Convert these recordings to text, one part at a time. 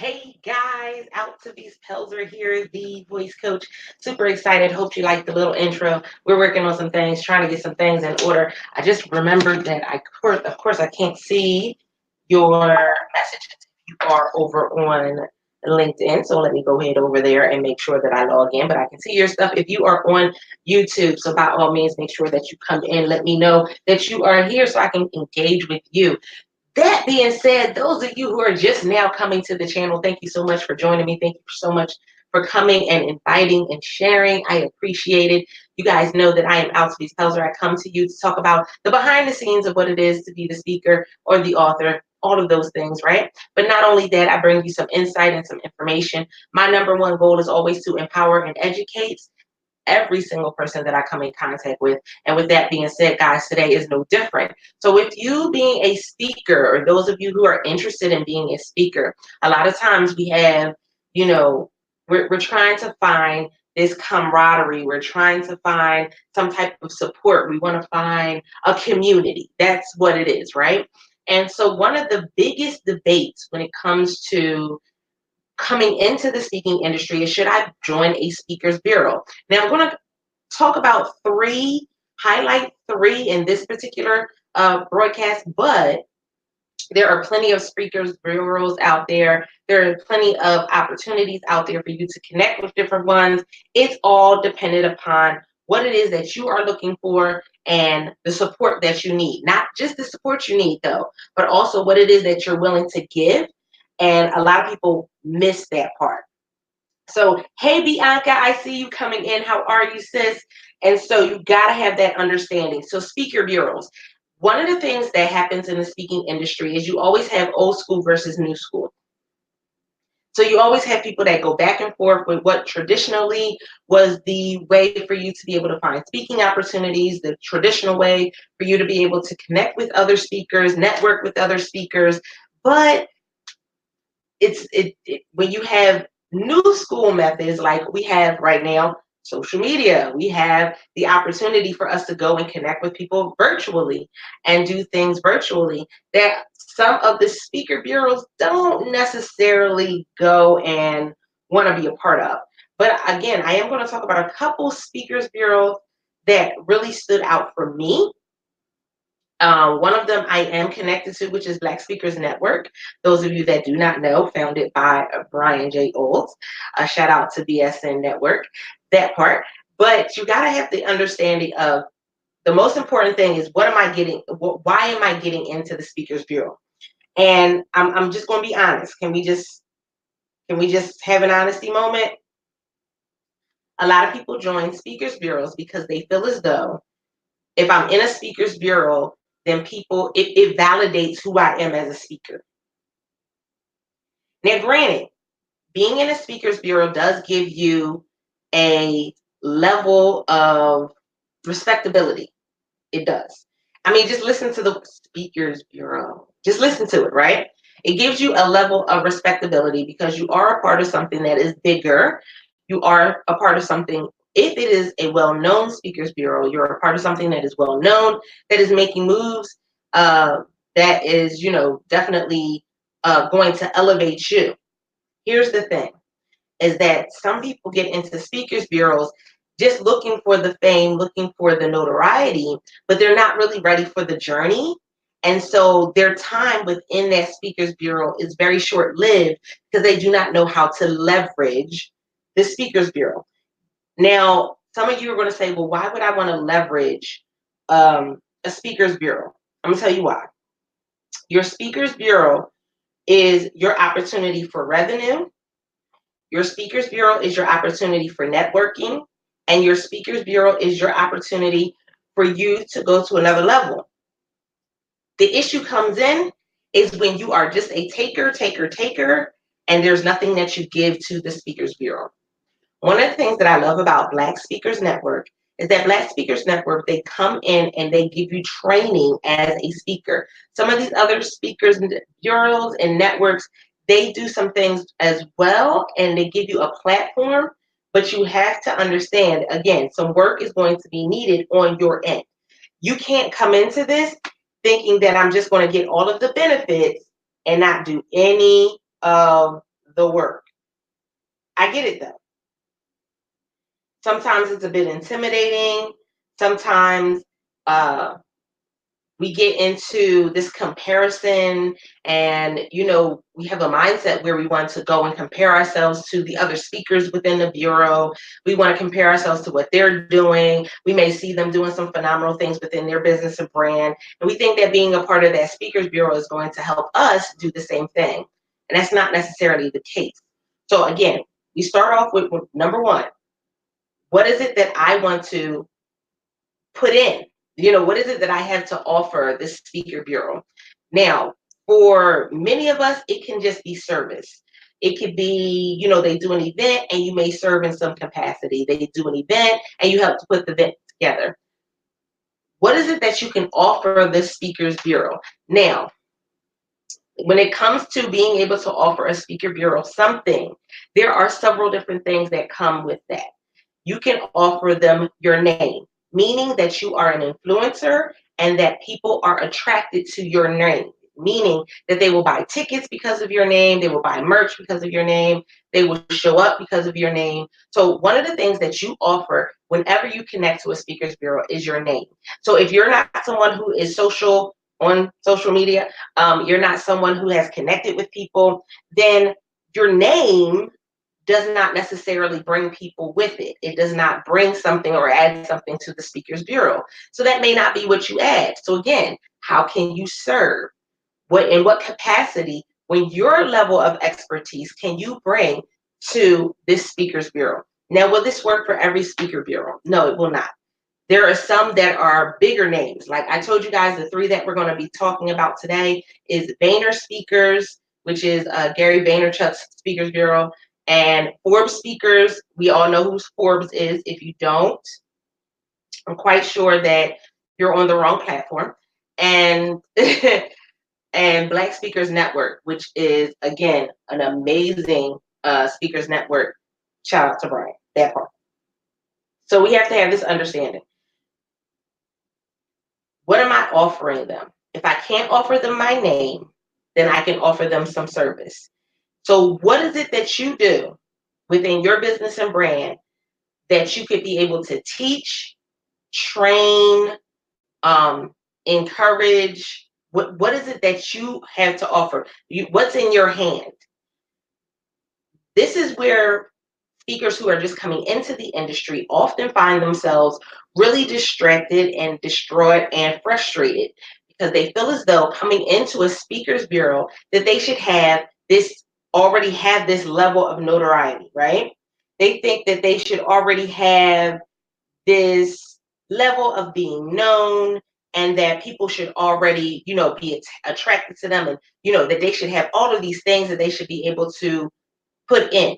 Hey guys, out to these Pelzer here, the voice coach. Super excited. Hope you like the little intro. We're working on some things, trying to get some things in order. I just remembered that of course, I can't see your messages if you are over on LinkedIn. So let me go ahead over there and make sure that I log in. But I can see your stuff if you are on YouTube. So by all means, make sure that you come in. Let me know that you are here so I can engage with you. That being said, those of you who are just now coming to the channel, thank you so much for joining me. Thank you so much for coming and inviting and sharing. I appreciate it. You guys know that I am Altvise Pelzer. I come to you to talk about the behind the scenes of what it is to be the speaker or the author, all of those things, right? But not only that, I bring you some insight and some information. My number one goal is always to empower and educate every single person that I come in contact with. And with that being said, guys, today is no different. So with you being a speaker, or those of you who are interested in being a speaker, a lot of times we have, we're trying to find this camaraderie. We're trying to find some type of support. We want to find a community. That's what it is, right? And so one of the biggest debates when it comes to coming into the speaking industry is, should I join a speakers bureau? Now I'm going to talk about highlight three in this particular broadcast, but there are plenty of speakers bureaus out there. There are plenty of opportunities out there for you to connect with different ones. It's all dependent upon what it is that you are looking for and the support that you need. Not just the support you need, though, but also what it is that you're willing to give. And a lot of people miss that part. So, hey, Bianca, I see you coming in. How are you, sis? And so you got to have that understanding. So, speaker bureaus. One of the things that happens in the speaking industry is you always have old school versus new school. So you always have people that go back and forth with what traditionally was the way for you to be able to find speaking opportunities, the traditional way for you to be able to connect with other speakers, network with other speakers. But when you have new school methods like we have right now, social media, we have the opportunity for us to go and connect with people virtually and do things virtually that some of the speaker bureaus don't necessarily go and want to be a part of. But again, I am going to talk about a couple speakers bureaus that really stood out for me. One of them I am connected to, which is Black Speakers Network. Those of you that do not know, founded by Brian J. Olds. A shout out to BSN Network, that part. But you got to have the understanding of the most important thing is, what am I getting? Why am I getting into the Speakers Bureau? And I'm just going to be honest. Can we just have an honesty moment? A lot of people join speakers bureaus because they feel as though if I'm in a speakers bureau, then it validates who I am as a speaker. Now, granted, being in a speakers bureau does give you a level of respectability. It does. I mean, just listen to the speakers bureau. Just listen to it, right? It gives you a level of respectability because you are a part of something that is bigger. You are a part of something. If it is a well-known speakers bureau, you're a part of something that is well-known, that is making moves, that is, definitely going to elevate you. Here's the thing, is that some people get into speakers bureaus just looking for the fame, looking for the notoriety, but they're not really ready for the journey. And so their time within that speakers bureau is very short lived because they do not know how to leverage the speakers bureau. Now, some of you are going to say, well, why would I want to leverage a speakers bureau? I'm going to tell you why. Your speakers bureau is your opportunity for revenue. Your speakers bureau is your opportunity for networking, and your speakers bureau is your opportunity for you to go to another level. The issue comes in is when you are just a taker, and there's nothing that you give to the speakers bureau. One of the things that I love about Black Speakers Network is that Black Speakers Network, they come in and they give you training as a speaker. Some of these other speakers bureaus and networks, they do some things as well, and they give you a platform, but you have to understand, again, some work is going to be needed on your end. You can't come into this thinking that I'm just going to get all of the benefits and not do any of the work. I get it though. Sometimes it's a bit intimidating. Sometimes uh, we get into this comparison, and we have a mindset where we want to go and compare ourselves to the other speakers within the bureau. We want to compare ourselves to what they're doing. We may see them doing some phenomenal things within their business and brand, and we think that being a part of that speakers bureau is going to help us do the same thing, and that's not necessarily the case. So again, we start off with number one. What is it that I want to put in? What is it that I have to offer this speaker bureau? Now, for many of us, it can just be service. It could be, they do an event and you may serve in some capacity. They do an event and you help to put the event together. What is it that you can offer this speakers bureau? Now, when it comes to being able to offer a speaker bureau something, there are several different things that come with that. You can offer them your name, meaning that you are an influencer and that people are attracted to your name, meaning that they will buy tickets because of your name, they will buy merch because of your name, they will show up because of your name. So one of the things that you offer whenever you connect to a speakers bureau is your name. So if you're not someone who is social on social media, you're not someone who has connected with people, then your name does not necessarily bring people with it. It does not bring something or add something to the speakers bureau. So that may not be what you add. So again, how can you serve? In what capacity, when your level of expertise can you bring to this speakers bureau? Now, will this work for every speaker bureau? No, it will not. There are some that are bigger names. Like I told you guys, the three that we're going to be talking about today is Vaynerspeakers, which is Gary Vaynerchuk's speakers bureau, and Forbes Speakers. We all know who Forbes is. If you don't, I'm quite sure that you're on the wrong platform. And and Black Speakers Network, which is again an amazing speakers network. Shout out to Brian. That part. So we have to have this understanding. What am I offering them? If I can't offer them my name, then I can offer them some service. So what is it that you do within your business and brand that you could be able to teach, train, encourage? What is it that you have to offer? What's in your hand? This is where speakers who are just coming into the industry often find themselves really distracted and destroyed and frustrated because they feel as though coming into a speakers bureau that they should already have this level of notoriety, right? They think that they should already have this level of being known and that people should already, be attracted to them, and, that they should have all of these things that they should be able to put in.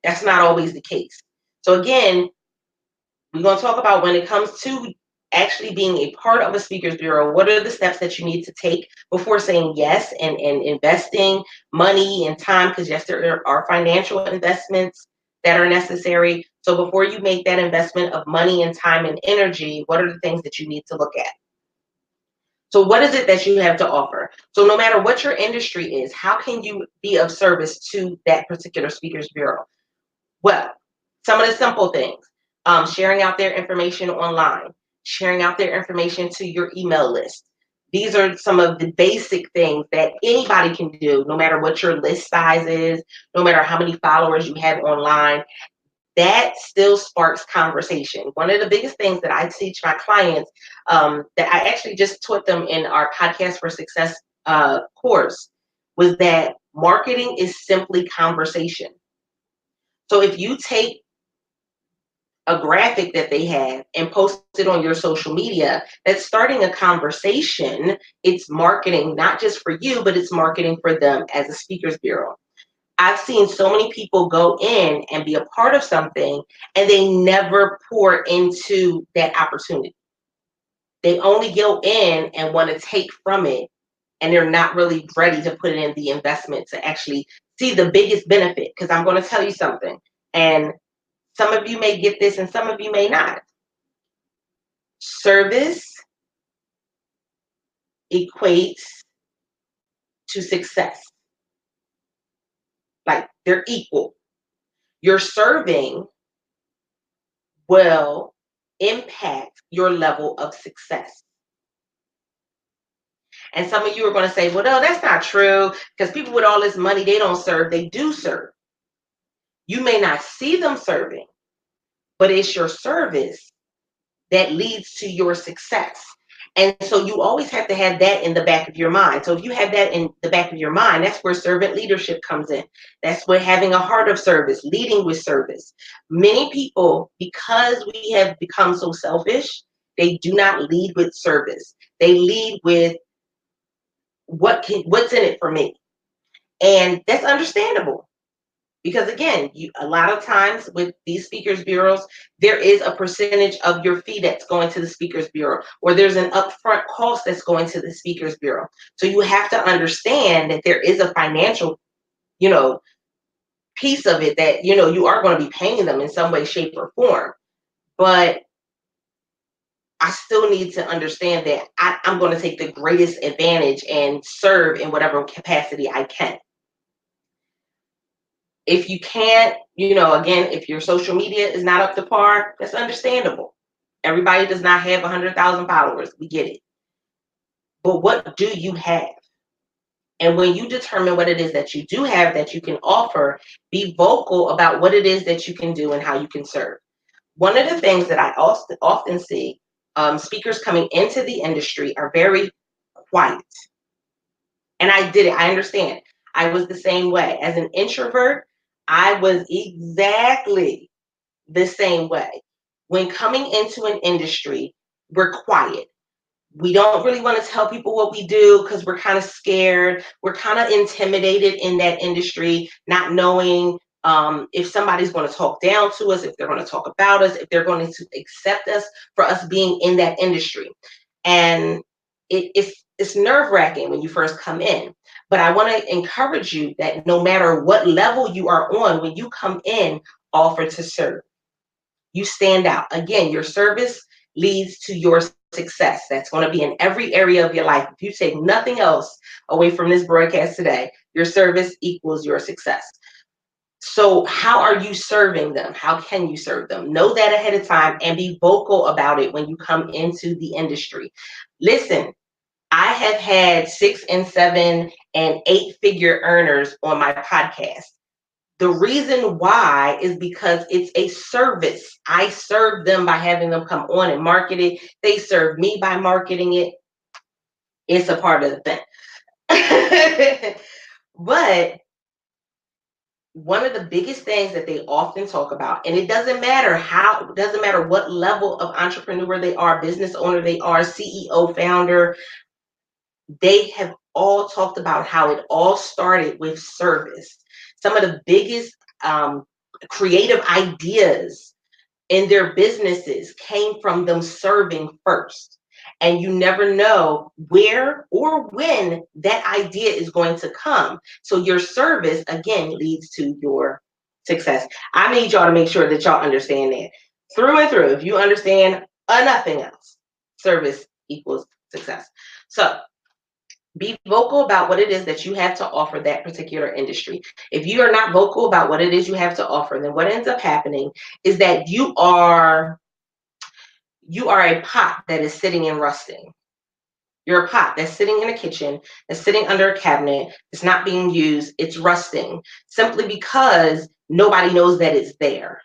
That's not always the case. So again, we're going to talk about when it comes to actually being a part of a speakers bureau, what are the steps that you need to take before saying yes and investing money and time, because yes, there are financial investments that are necessary. So before you make that investment of money and time and energy, what are the things that you need to look at? So what is it that you have to offer? So no matter what your industry is, how can you be of service to that particular speakers bureau? Well, some of the simple things, sharing out their information online, sharing out their information to your email list. These are some of the basic things that anybody can do, no matter what your list size is, no matter how many followers you have online. That still sparks conversation. One of the biggest things that I teach my clients, that I actually just taught them in our Podcast for Success course, was that marketing is simply conversation. So if you take a graphic that they have and post it on your social media, that's starting a conversation. It's marketing, not just for you, but it's marketing for them as a speakers bureau. I've seen so many people go in and be a part of something and they never pour into that opportunity. They only go in and want to take from it, and they're not really ready to put in the investment to actually see the biggest benefit. Because I'm going to tell you something, and some of you may get this and some of you may not. Service equates to success. They're equal. Your serving will impact your level of success. And some of you are going to say, well, no, that's not true because people with all this money, they don't serve. They do serve. You may not see them serving, but it's your service that leads to your success. And so you always have to have that in the back of your mind. So if you have that in the back of your mind, that's where servant leadership comes in. That's where having a heart of service, leading with service. Many people, because we have become so selfish, they do not lead with service. They lead with what's in it for me. And that's understandable. Because again, a lot of times with these speakers bureaus, there is a percentage of your fee that's going to the speakers bureau, or there's an upfront cost that's going to the speakers bureau. So you have to understand that there is a financial, you know, piece of it that, you are going to be paying them in some way, shape, or form. But I still need to understand that I'm going to take the greatest advantage and serve in whatever capacity I can. If you can't, again, if your social media is not up to par, that's understandable. Everybody does not have 100,000 followers. We get it. But what do you have? And when you determine what it is that you do have that you can offer, be vocal about what it is that you can do and how you can serve. One of the things that I often see speakers coming into the industry are very quiet. And I did it. I understand. I was the same way. As an introvert, I was exactly the same way. When coming into an industry, we're quiet. We don't really want to tell people what we do because we're kind of scared. We're kind of intimidated in that industry, not knowing if somebody's going to talk down to us, if they're going to talk about us, if they're going to accept us for us being in that industry. And it's nerve-wracking when you first come in. But I want to encourage you that no matter what level you are on, when you come in, offer to serve. You stand out. Again, your service leads to your success. That's going to be in every area of your life. If you take nothing else away from this broadcast today, your service equals your success. So how are you serving them? How can you serve them? Know that ahead of time and be vocal about it when you come into the industry. Listen, I have had 6 and 7 and 8-figure earners on my podcast. The reason why is because it's a service. I serve them by having them come on and market it. They serve me by marketing it. It's a part of the thing. But one of the biggest things that they often talk about, and it doesn't matter what level of entrepreneur they are, business owner they are, CEO, founder, they have all talked about how it all started with service. Some of the biggest creative ideas in their businesses came from them serving first. And you never know where or when that idea is going to come. So your service, again, leads to your success. I need y'all to make sure that y'all understand that through and through. If you understand nothing else, service equals success. So be vocal about what it is that you have to offer that particular industry. If you are not vocal about what it is you have to offer, then what ends up happening is that you are a pot that is sitting and rusting. You're a pot that's sitting in a kitchen, that's sitting under a cabinet, it's not being used, it's rusting, simply because nobody knows that it's there.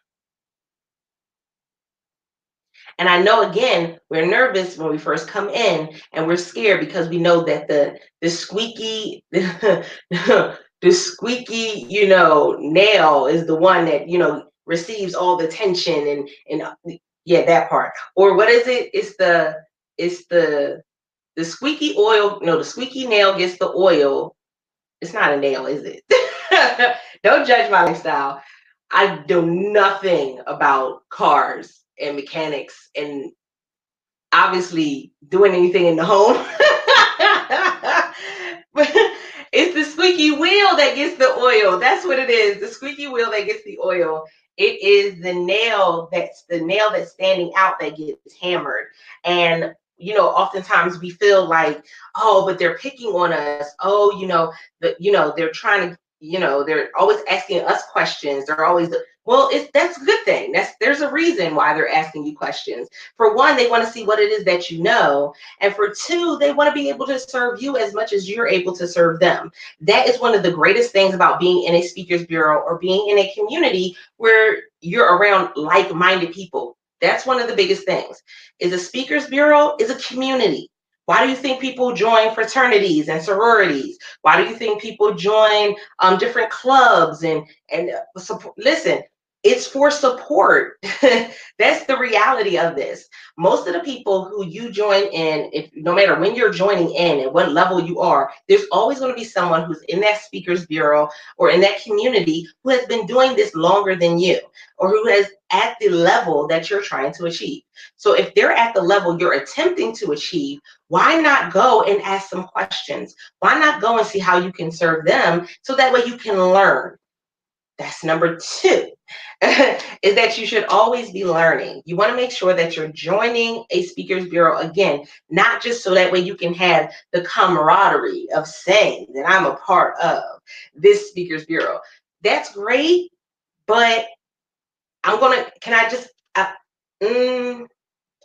And I know, again, we're nervous when we first come in and we're scared because we know that the squeaky the squeaky, nail is the one that, receives all the tension and yeah, that part. Or what is it? It's the squeaky oil. No, the squeaky nail gets the oil. It's not a nail, is it? Don't judge my lifestyle. I know nothing about cars and mechanics and obviously doing anything in the home. But it's the squeaky wheel that gets the oil. That's what it is. The squeaky wheel that gets the oil. It is the nail that's standing out that gets hammered. And oftentimes we feel like, oh, but they're picking on us. Oh, they're trying to they're always asking us questions. They're always, well, that's a good thing. There's a reason why they're asking you questions. For one, they want to see what it is that you know, and for two, they want to be able to serve you as much as you're able to serve them. That is one of the greatest things about being in a speakers bureau or being in a community where you're around like-minded people. That's one of the biggest things. Is a speakers bureau is a community. Why do you think people join fraternities and sororities? Why do you think people join different clubs and support? Listen, it's for support. That's the reality of this. Most of the people who you join in, if no matter when you're joining in and what level you are, there's always going to be someone who's in that speakers bureau or in that community who has been doing this longer than you, or who has at the level that you're trying to achieve. So if they're at the level you're attempting to achieve, why not go and ask some questions? Why not go and see how you can serve them so that way you can learn? That's number two, is that you should always be learning. You want to make sure that you're joining a speakers bureau, again, not just so that way you can have the camaraderie of saying that I'm a part of this speakers bureau. That's great, but can I just,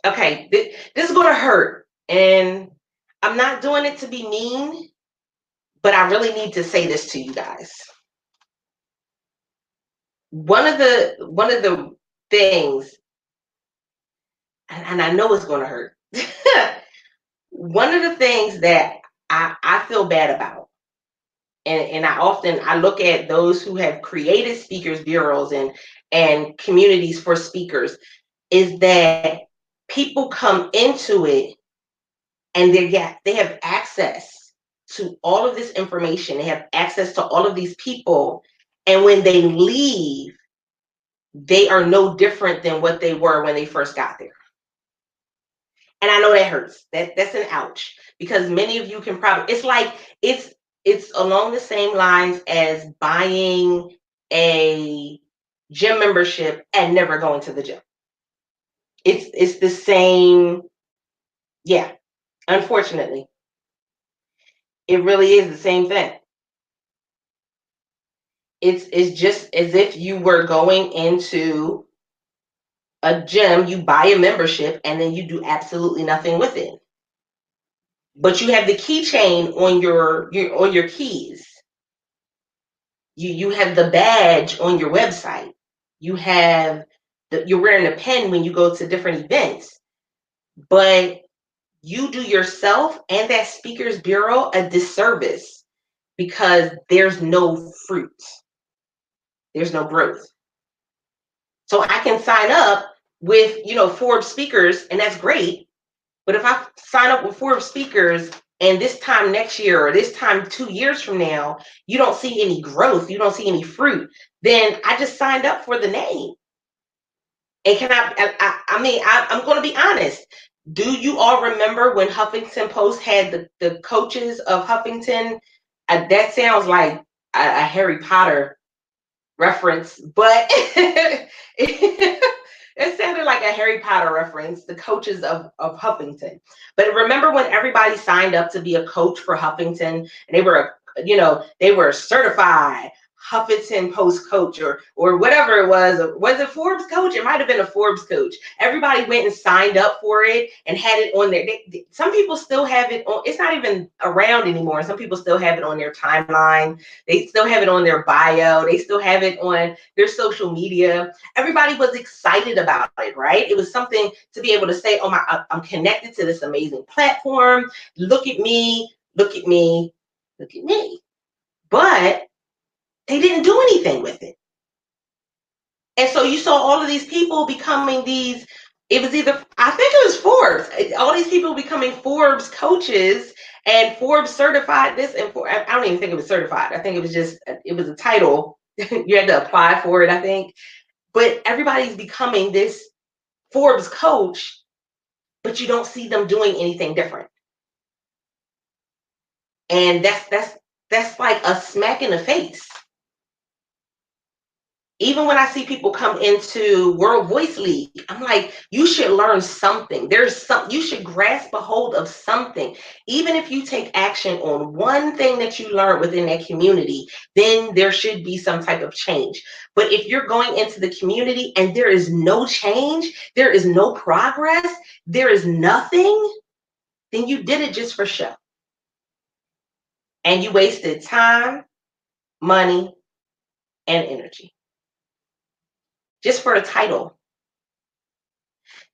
okay, this is going to hurt. And I'm not doing it to be mean, but I really need to say this to you guys. One of the things, and I know it's going to hurt. One of the things that I feel bad about, and I look at those who have created speakers bureaus and communities for speakers, is that people come into it and they have access to all of this information. They have access to all of these people, and when they leave, they are no different than what they were when they first got there. And I know that hurts. That's an ouch, because many of you can probably, it's along the same lines as buying a gym membership and never going to the gym. It's the same. Yeah, unfortunately, it really is the same thing. It's just as if you were going into a gym, you buy a membership, and then you do absolutely nothing with it. But you have the keychain on your keys. You have the badge on your website. You're wearing a pen when you go to different events. But you do yourself and that speakers bureau a disservice, because there's no fruit. There's no growth. So I can sign up with, Forbes speakers, and that's great. But if I sign up with Forbes speakers and this time next year or this time 2 years from now, you don't see any growth, you don't see any fruit, then I just signed up for the name. And I'm going to be honest. Do you all remember when Huffington Post had the coaches of Huffington? That sounds like a Harry Potter reference, but it sounded like a Harry Potter reference, the coaches of Huffington. But remember when everybody signed up to be a coach for Huffington, and they were certified Huffington Post coach or whatever it was. Was it Forbes coach? It might have been a Forbes coach. Everybody went and signed up for it and had it on there. Some people still have it on. It's not even around anymore. Some people still have it on their timeline. They still have it on their bio. They still have it on their social media. Everybody was excited about it, right? It was something to be able to say, oh my, I'm connected to this amazing platform. Look at me, look at me, look at me. But they didn't do anything with it. And so you saw all of these people becoming it was either, I think it was Forbes, all these people becoming Forbes coaches and Forbes certified this, and I don't even think it was certified. I think it was a title. You had to apply for it, I think. But everybody's becoming this Forbes coach, but you don't see them doing anything different. And that's like a smack in the face. Even when I see people come into World Voice League, I'm like, you should learn something. You should grasp a hold of something. Even if you take action on one thing that you learned within that community, then there should be some type of change. But if you're going into the community and there is no change, there is no progress, there is nothing, then you did it just for show. And you wasted time, money, and energy just for a title.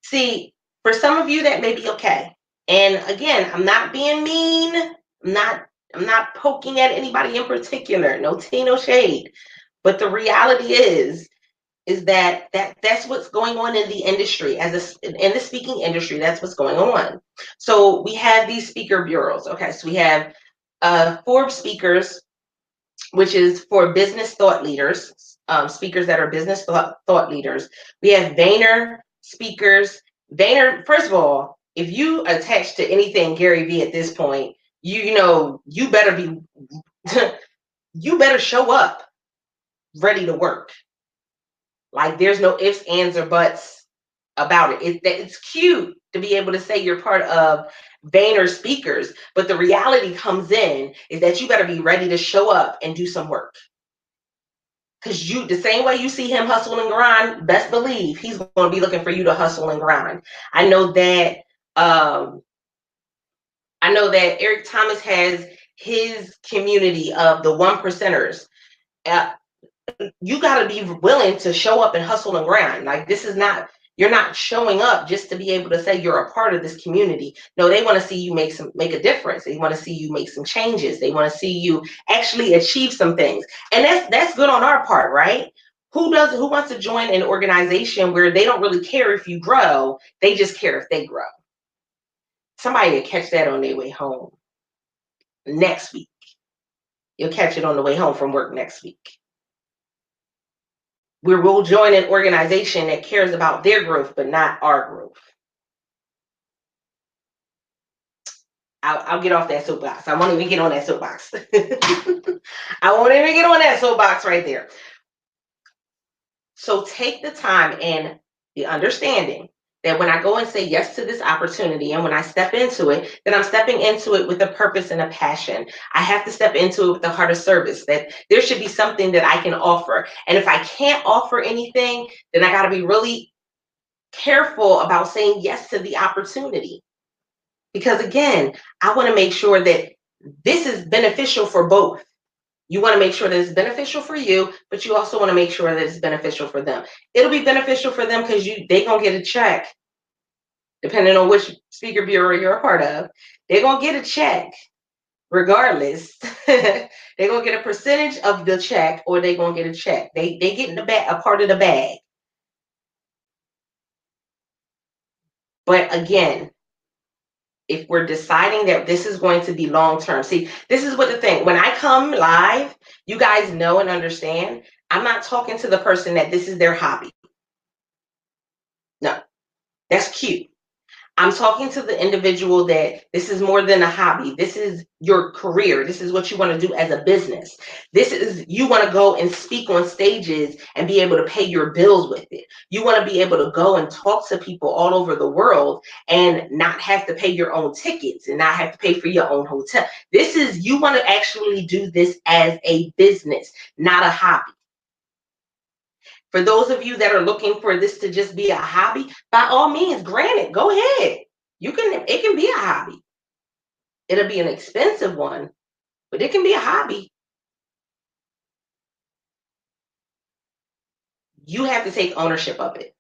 See, for some of you that may be okay. And again, I'm not being mean. I'm not poking at anybody in particular. No tea, no shade. But the reality is that's what's going on in the industry, in the speaking industry. That's what's going on. So we have these speaker bureaus. Okay, so we have Forbes Speakers, which is for business thought leaders, speakers that are business thought leaders. We have Vayner speakers. Vayner, first of all, if you attach to anything Gary Vee at this point, you know you better be you better show up ready to work. Like there's no ifs, ands, or buts about it. It's cute to be able to say you're part of Vaynerspeakers, but the reality comes in is that you better be ready to show up and do some work. Because the same way you see him hustle and grind, best believe he's going to be looking for you to hustle and grind. I know that um, Eric Thomas has his community of the one percenters. Uh, you got to be willing to show up and hustle and grind. Like this is not, you're not showing up just to be able to say you're a part of this community. No, they want to see you make a difference. They want to see you make some changes. They want to see you actually achieve some things. And that's good on our part, right? Who wants to join an organization where they don't really care if you grow, they just care if they grow? Somebody will catch that on their way home next week. You'll catch it on the way home from work next week. We will join an organization that cares about their growth, but not our growth. I'll get off that soapbox. I won't even get on that soapbox. I won't even get on that soapbox right there. So take the time and the understanding that when I go and say yes to this opportunity and when I step into it, then I'm stepping into it with a purpose and a passion. I have to step into it with the heart of service, that there should be something that I can offer. And if I can't offer anything, then I got to be really careful about saying yes to the opportunity. Because again, I want to make sure that this is beneficial for both. You want to make sure that it's beneficial for you, but you also want to make sure that it's beneficial for them. It'll be beneficial for them because they gonna get a check, depending on which speaker bureau you're a part of. They're gonna get a check regardless. They're gonna get a percentage of the check, or they're gonna get a check. They get in the bag, a part of the bag. But again, if we're deciding that this is going to be long term, see, this is what the thing. When I come live, you guys know and understand. I'm not talking to the person that this is their hobby. No, that's cute. I'm talking to the individual that this is more than a hobby. This is your career. This is what you want to do as a business. This is, you want to go and speak on stages and be able to pay your bills with it. You want to be able to go and talk to people all over the world and not have to pay your own tickets and not have to pay for your own hotel. This is, you want to actually do this as a business, not a hobby. For those of you that are looking for this to just be a hobby, by all means, granted, go ahead. It can be a hobby. It'll be an expensive one, but it can be a hobby. You have to take ownership of it.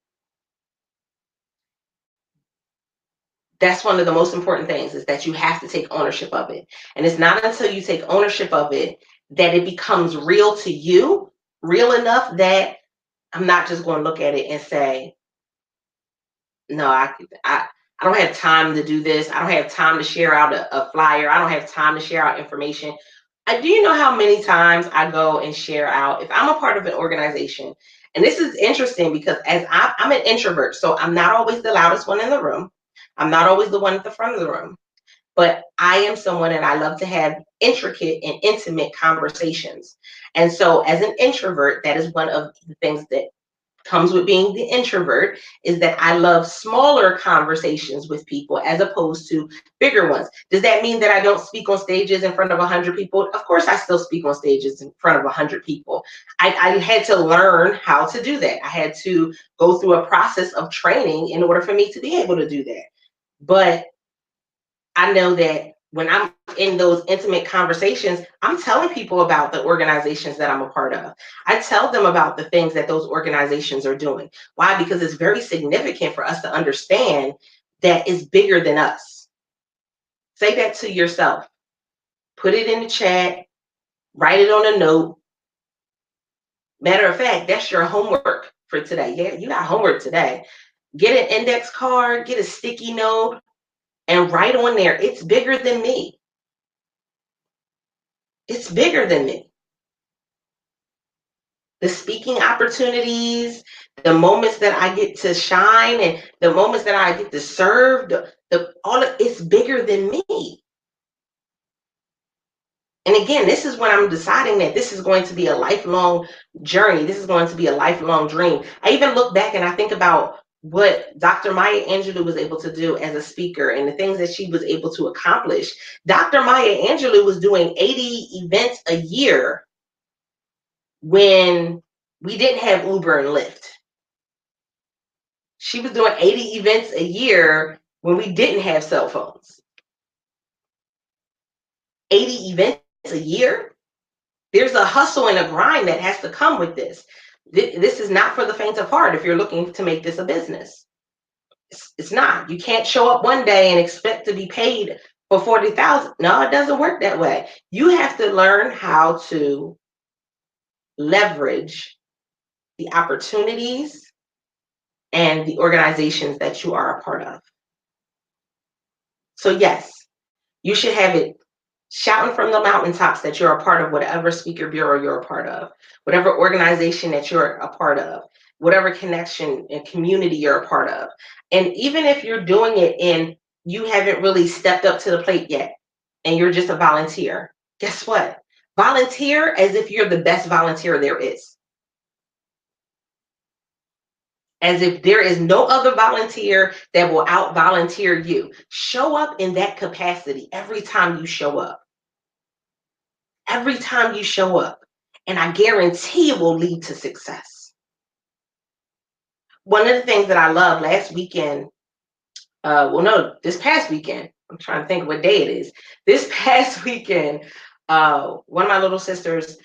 That's one of the most important things, is that you have to take ownership of it. And it's not until you take ownership of it that it becomes real to you, real enough that I'm not just going to look at it and say, no, I don't have time to do this. I don't have time to share out a flyer. I don't have time to share out information. Do you know how many times I go and share out, if I'm a part of an organization? And this is interesting because I'm an introvert, so I'm not always the loudest one in the room. I'm not always the one at the front of the room, but I am someone, and I love to have intricate and intimate conversations. And so as an introvert, that is one of the things that comes with being the introvert, is that I love smaller conversations with people as opposed to bigger ones. Does that mean that I don't speak on stages in front of 100 people? Of course, I still speak on stages in front of 100 people. I had to learn how to do that. I had to go through a process of training in order for me to be able to do that. But I know that when I'm in those intimate conversations, I'm telling people about the organizations that I'm a part of. I tell them about the things that those organizations are doing. Why? Because it's very significant for us to understand that it's bigger than us. Say that to yourself. Put it in the chat, write it on a note. Matter of fact, that's your homework for today. Yeah, you got homework today. Get an index card, get a sticky note, and write on there, it's bigger than me. It's bigger than me. The speaking opportunities, the moments that I get to shine, and the moments that I get to serve, the all of it's bigger than me. And again, this is when I'm deciding that this is going to be a lifelong journey. This is going to be a lifelong dream. I even look back and I think about what Dr. Maya Angelou was able to do as a speaker and the things that she was able to accomplish. Dr. Maya Angelou was doing 80 events a year when we didn't have Uber and Lyft. She was doing 80 events a year when we didn't have cell phones. 80 events a year? There's a hustle and a grind that has to come with this. This is not for the faint of heart if you're looking to make this a business. It's not. You can't show up one day and expect to be paid for 40,000. No, it doesn't work that way. You have to learn how to leverage the opportunities and the organizations that you are a part of. So yes, you should have it shouting from the mountaintops that you're a part of whatever speaker bureau you're a part of, whatever organization that you're a part of, whatever connection and community you're a part of. And even if you're doing it and you haven't really stepped up to the plate yet and you're just a volunteer, guess what? Volunteer as if you're the best volunteer there is. As if there is no other volunteer that will out volunteer you. Show up in that capacity every time you show up. Every time you show up. And I guarantee it will lead to success. One of the things that I love last weekend, this past weekend, I'm trying to think what day it is. This past weekend, one of my little sisters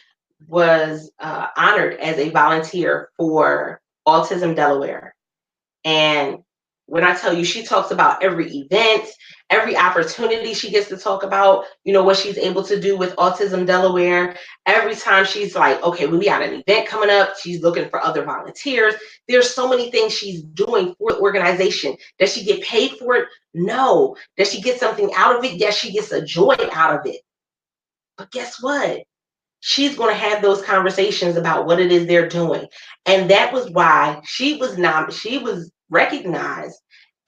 was honored as a volunteer for Autism Delaware. And when I tell you, she talks about every event, every opportunity she gets to talk about, what she's able to do with Autism Delaware. Every time she's like, okay, we got an event coming up. She's looking for other volunteers. There's so many things she's doing for the organization. Does she get paid for it? No. Does she get something out of it? Yes, she gets a joy out of it. But guess what? She's going to have those conversations about what it is they're doing. And that was why she was recognized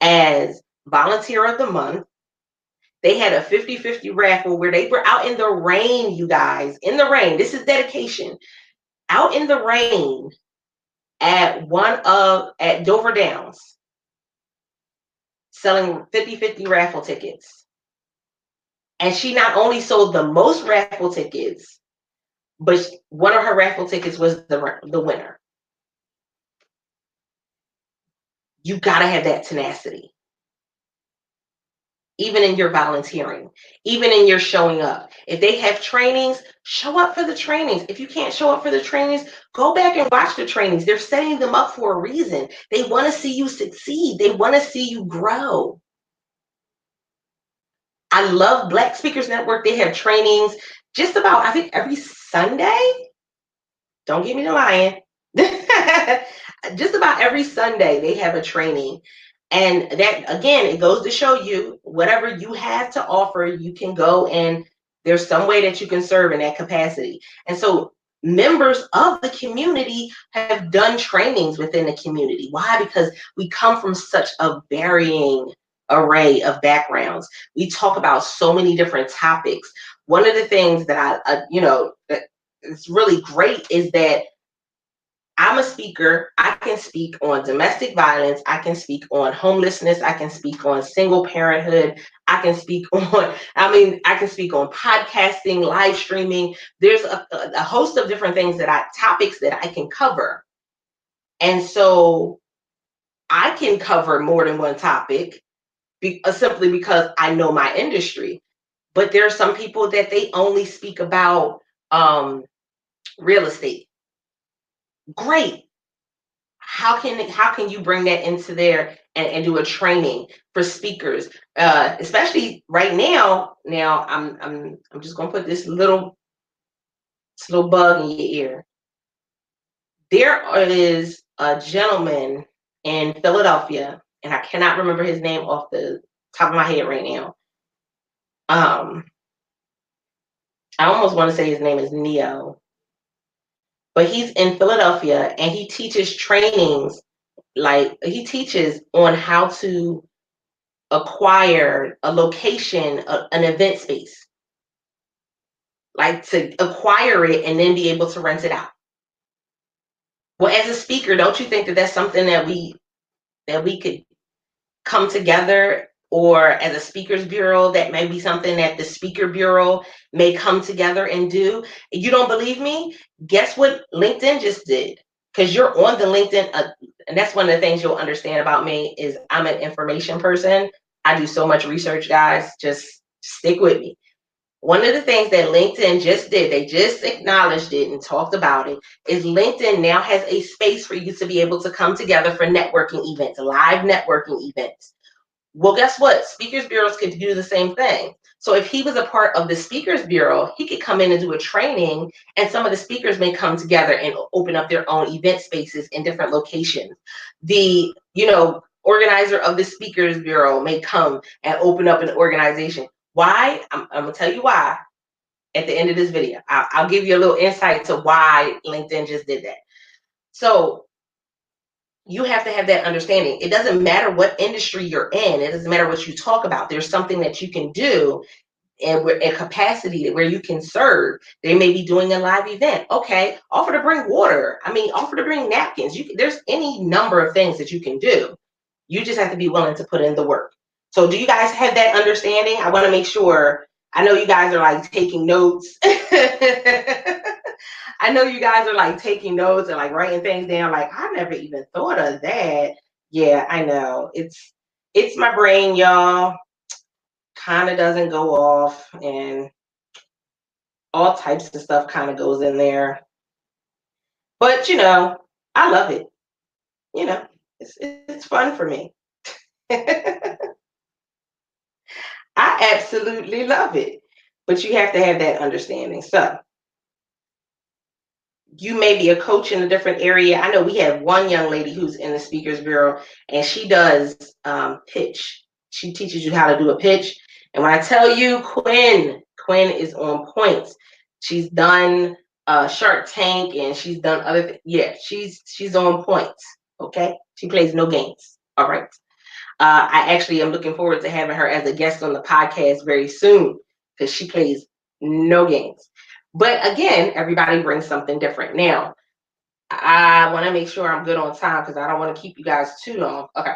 as Volunteer of the Month. They had a 50-50 raffle where they were out in the rain, you guys, in the rain. This is dedication. Out in the rain at Dover Downs, selling 50-50 raffle tickets. And she not only sold the most raffle tickets, but one of her raffle tickets was the winner. You got to have that tenacity. Even in your volunteering, even in your showing up. If they have trainings, show up for the trainings. If you can't show up for the trainings, go back and watch the trainings. They're setting them up for a reason. They want to see you succeed. They want to see you grow. I love Black Speakers Network. They have trainings just about, I think, every Sunday. Don't get me to lying. Just about every Sunday, they have a training. And that, again, it goes to show you whatever you have to offer, you can go and there's some way that you can serve in that capacity. And so members of the community have done trainings within the community. Why? Because we come from such a varying array of backgrounds. We talk about so many different topics. One of the things that is really great is that I'm a speaker. I can speak on domestic violence. I can speak on homelessness. I can speak on single parenthood. I can speak on, I can speak on podcasting, live streaming. There's a host of different things topics that I can cover. And so I can cover more than one topic simply because I know my industry. But there are some people that they only speak about real estate. Great. How can you bring that into there and do a training for speakers, especially right now I'm just gonna put this little bug in your ear. There is a gentleman in Philadelphia, and I cannot remember his name off the top of my head right now. um I almost want to say his name is Neo, but he's in Philadelphia and he teaches trainings, like he teaches on how to acquire a location, an event space, like to acquire it and then be able to rent it out. Well, as a speaker, don't you think that that's something that we could come together, or as a speakers bureau, that may be something that the speaker bureau may come together and do? You don't believe me? Guess what LinkedIn just did? Because you're on the LinkedIn, and that's one of the things you'll understand about me is I'm an information person. I do so much research, guys. Just stick with me. One of the things that LinkedIn just did, they just acknowledged it and talked about it, is LinkedIn now has a space for you to be able to come together for networking events, live networking events. Well, guess what? Speakers bureaus could do the same thing. So if he was a part of the speakers bureau, he could come in and do a training, and some of the speakers may come together and open up their own event spaces in different locations. The, organizer of the speakers bureau may come and open up an organization. Why? I'm gonna tell you why at the end of this video. I'll give you a little insight to why LinkedIn just did that. So you have to have that understanding. It doesn't matter what industry you're in. It doesn't matter what you talk about. There's something that you can do, and we're in capacity where you can serve. They may be doing a live event. Okay, offer to bring water. Offer to bring napkins. There's any number of things that you can do. You just have to be willing to put in the work. So do you guys have that understanding? I want to make sure. I know you guys are like taking notes. I know you guys are like taking notes and like writing things down. Like, I never even thought of that. Yeah, I know. It's my brain, y'all. Kind of doesn't go off, and all types of stuff kind of goes in there. But I love it. It's fun for me. I absolutely love it. But you have to have that understanding. So you may be a coach in a different area. I know we have one young lady who's in the speakers bureau, and she does pitch. She teaches you how to do a pitch. And when I tell you, Quinn is on point. She's done Shark Tank, and she's done other things. Yeah, she's on point. Okay, she plays no games. All right. I actually am looking forward to having her as a guest on the podcast very soon, because she plays no games. But again, everybody brings something different. Now, I want to make sure I'm good on time because I don't want to keep you guys too long. Okay.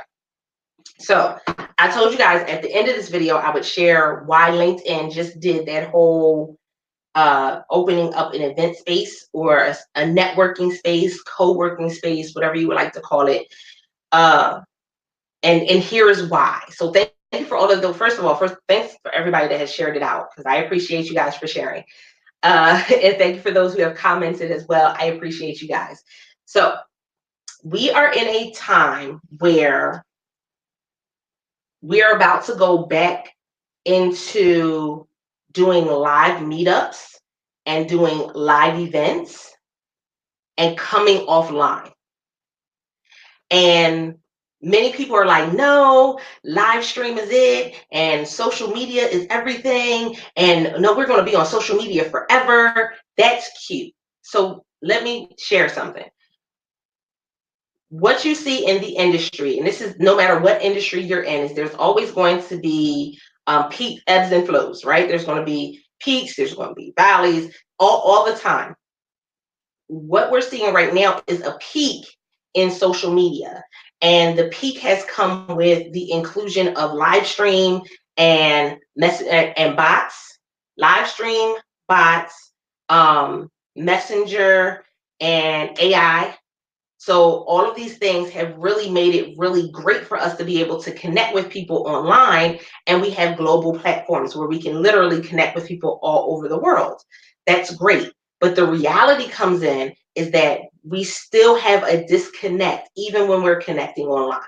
So I told you guys at the end of this video, I would share why LinkedIn just did that whole opening up an event space, or a networking space, co-working space, whatever you would like to call it. And here is why. So thank you for all of those. First of all, thanks for everybody that has shared it out, because I appreciate you guys for sharing. And thank you for those who have commented as well. I appreciate you guys. So we are in a time where we are about to go back into doing live meetups and doing live events and coming offline. And many people are like, no, live stream is it, and social media is everything, and no, we're going to be on social media forever. That's cute. So let me share something. What you see in the industry, and this is no matter what industry you're in, is there's always going to be peak ebbs and flows, right? There's going to be peaks, there's going to be valleys, all the time. what we're seeing right now is a peak in social media. And the peak has come with the inclusion of live stream and bots, live stream, bots, messenger, and AI. So all of these things have really made it really great for us to be able to connect with people online. And we have global platforms where we can literally connect with people all over the world. That's great. But the reality comes in is that we still have a disconnect even when we're connecting online.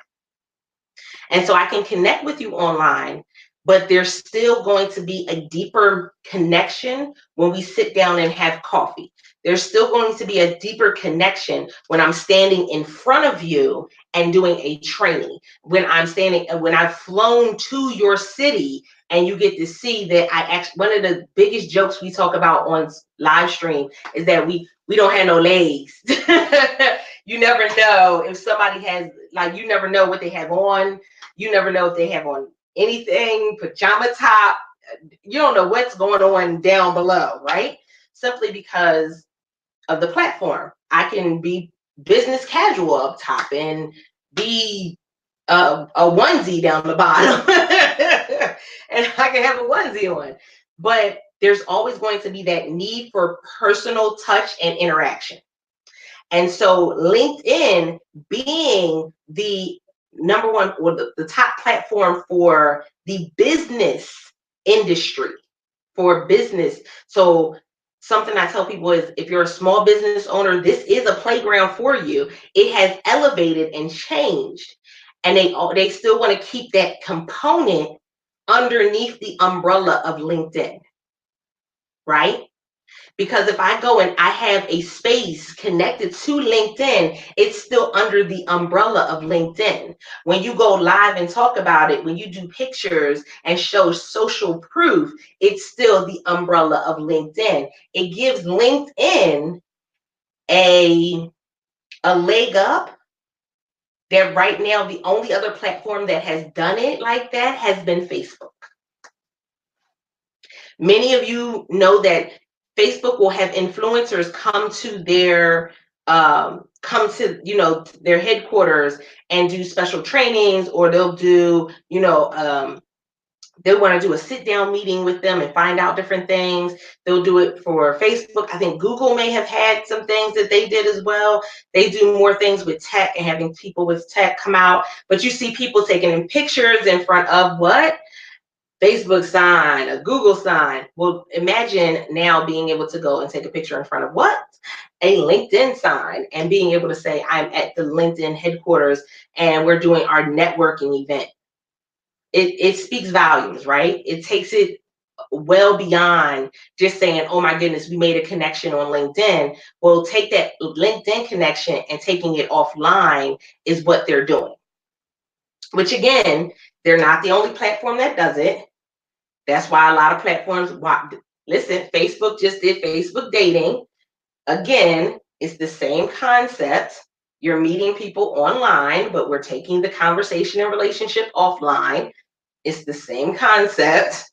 And so I can connect with you online, but there's still going to be a deeper connection when we sit down and have coffee. There's still going to be a deeper connection when I'm standing in front of you and doing a training. When I've flown to your city and you get to see that I actually, one of the biggest jokes we talk about on live stream is that we don't have no legs. You never know if somebody has, like, you never know what they have on. You never know if they have on anything, pajama top. You don't know what's going on down below, right? Simply because of the platform. I can be business casual up top and be a onesie down the bottom. And I can have a onesie on. But there's always going to be that need for personal touch and interaction. And so LinkedIn being the number one or the top platform for the business industry, for business. So something I tell people is if you're a small business owner, this is a playground for you. It has elevated and changed. And they still want to keep that component underneath the umbrella of LinkedIn, right? Because if I go and I have a space connected to LinkedIn, it's still under the umbrella of LinkedIn. When you go live and talk about it, when you do pictures and show social proof, it's still the umbrella of LinkedIn. It gives LinkedIn a leg up that right now the only other platform that has done it like that has been Facebook. Many of you know that Facebook will have influencers come to their headquarters and do special trainings, or they'll do, they want to do a sit down meeting with them and find out different things. They'll do it for Facebook. I think Google may have had some things that they did as well. They do more things with tech and having people with tech come out. But you see people taking pictures in front of what? Facebook sign, a Google sign. Well, imagine now being able to go and take a picture in front of what? A LinkedIn sign, and being able to say, I'm at the LinkedIn headquarters and we're doing our networking event. It speaks volumes, right? It takes it well beyond just saying, oh my goodness, we made a connection on LinkedIn. Well, take that LinkedIn connection and taking it offline is what they're doing. Which again, they're not the only platform that does it. That's why a lot of platforms, listen, Facebook just did Facebook dating. Again, it's the same concept. You're meeting people online, but we're taking the conversation and relationship offline. It's the same concept.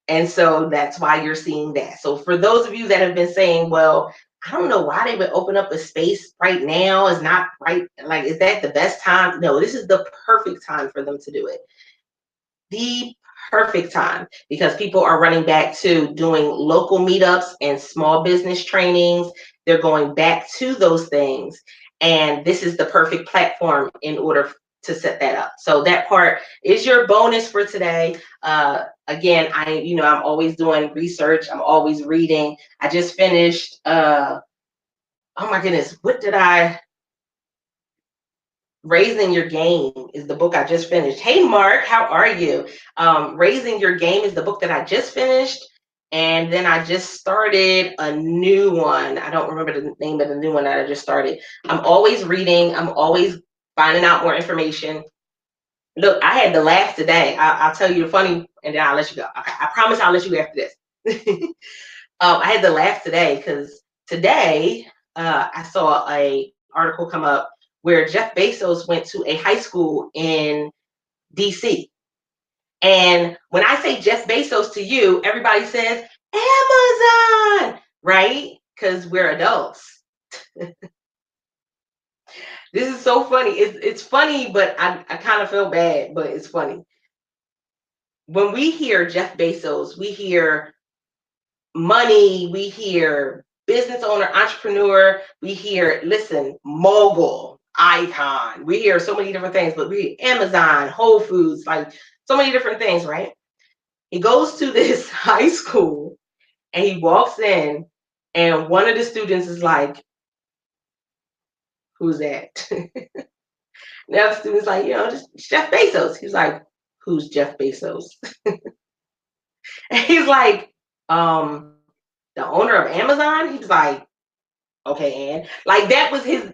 And so that's why you're seeing that. So for those of you that have been saying, well, I don't know why they would open up a space right now. Is not right. Like, is that the best time? No, this is the perfect time for them to do it. The perfect time, because people are running back to doing local meetups and small business trainings. They're going back to those things. And this is the perfect platform in order to set that up. So that part is your bonus for today. Again, I'm always doing research. I'm always reading. I just finished, oh my goodness, Raising Your Game is the book I just finished. Hey, Mark, how are you? Raising Your Game is the book that I just finished. And then I just started a new one. I don't remember the name of the new one that I just started. I'm always reading. I'm always finding out more information. Look, I had to laugh today. I'll tell you the funny, and then I'll let you go. I promise I'll let you go after this. I had to laugh today because today I saw a article come up where Jeff Bezos went to a high school in DC. And when I say Jeff Bezos to you, everybody says Amazon, right? Because we're adults. This is so funny. It's funny, but I kind of feel bad, but it's funny. When we hear Jeff Bezos, we hear money, we hear business owner, entrepreneur, we hear, listen, mogul, icon. We hear so many different things, but we hear Amazon, Whole Foods, like so many different things, right? He goes to this high school and he walks in, and one of the students is like, who's that? The other student's like, just Jeff Bezos. He's like, who's Jeff Bezos? And he's like, um, the owner of Amazon. He was like, okay, and like that was his.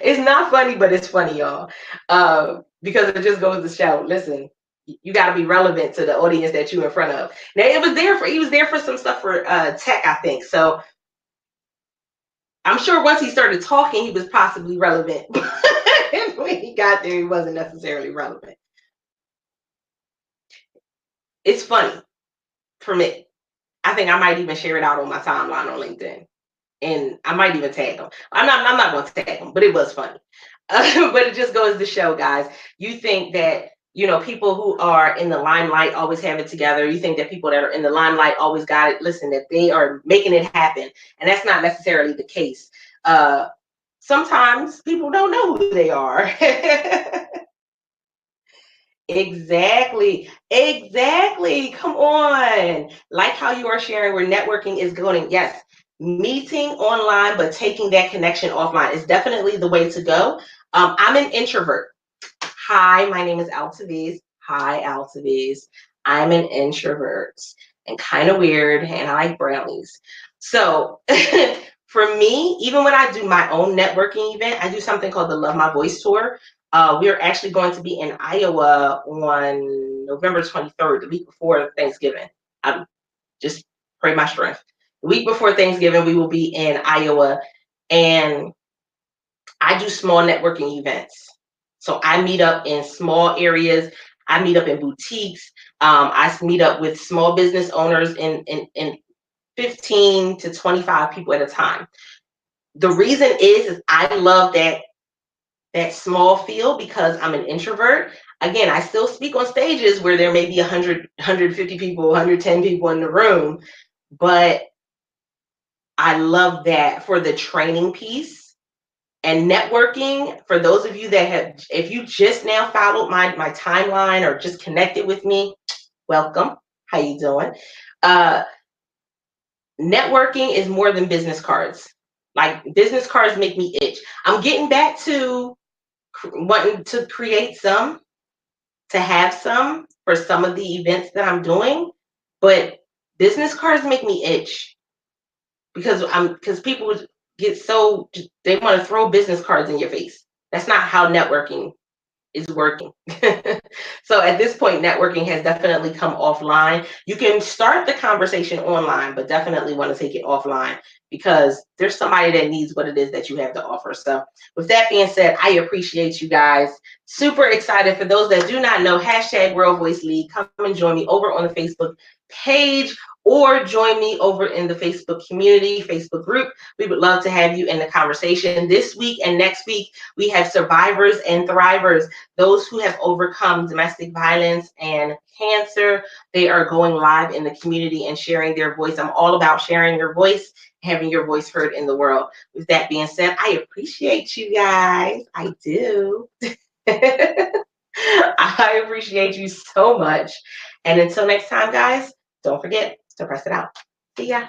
It's not funny, but it's funny, y'all, because it just goes to show. Listen, you got to be relevant to the audience that you're in front of. Now, he was there for some stuff for tech, I think. So I'm sure once he started talking, he was possibly relevant. When he got there, he wasn't necessarily relevant. It's funny for me. I think I might even share it out on my timeline on LinkedIn, and I might even tag them. I'm not going to tag them, but it was funny. But it just goes to show, guys. You think that people who are in the limelight always have it together. You think that people that are in the limelight always got it. Listen, that they are making it happen, and that's not necessarily the case. Sometimes people don't know who they are. Exactly. Exactly. Come on. Like how you are sharing where networking is going. Yes. Meeting online, but taking that connection offline is definitely the way to go. I'm an introvert. Hi, my name is Altaviz. Hi, Altaviz. I'm an introvert and kind of weird, and I like brownies. So, for me, even when I do my own networking event, I do something called the Love My Voice Tour. We're actually going to be in Iowa on November 23rd, the week before Thanksgiving. I'm just pray my strength. The week before Thanksgiving, we will be in Iowa, and I do small networking events. So I meet up in small areas. I meet up in boutiques. I meet up with small business owners in 15 to 25 people at a time. The reason is I love that small feel because I'm an introvert. Again, I still speak on stages where there may be 100, 150 people, 110 people in the room, but I love that for the training piece. And networking, for those of you that have, if you just now followed my timeline or just connected with me, welcome. How you doing? Uh, Networking is more than business cards. Like business cards make me itch. I'm getting back to wanting to create some, to have some for some of the events that I'm doing, but business cards make me itch because people get so they want to throw business cards in your face. That's not how networking is working. So at this point, networking has definitely come offline. You can start the conversation online, but definitely want to take it offline because there's somebody that needs what it is that you have to offer. So with that being said, I appreciate you guys. Super excited. For those that do not know, hashtag World Voice League, come and join me over on the Facebook page or join me over in the Facebook community, Facebook group. We would love to have you in the conversation. This week and next week, we have survivors and thrivers, those who have overcome domestic violence and cancer. They are going live in the community and sharing their voice. I'm all about sharing your voice, having your voice heard in the world. With that being said, I appreciate you guys. I do. I appreciate you so much. And until next time, guys, don't forget to press it out. See ya.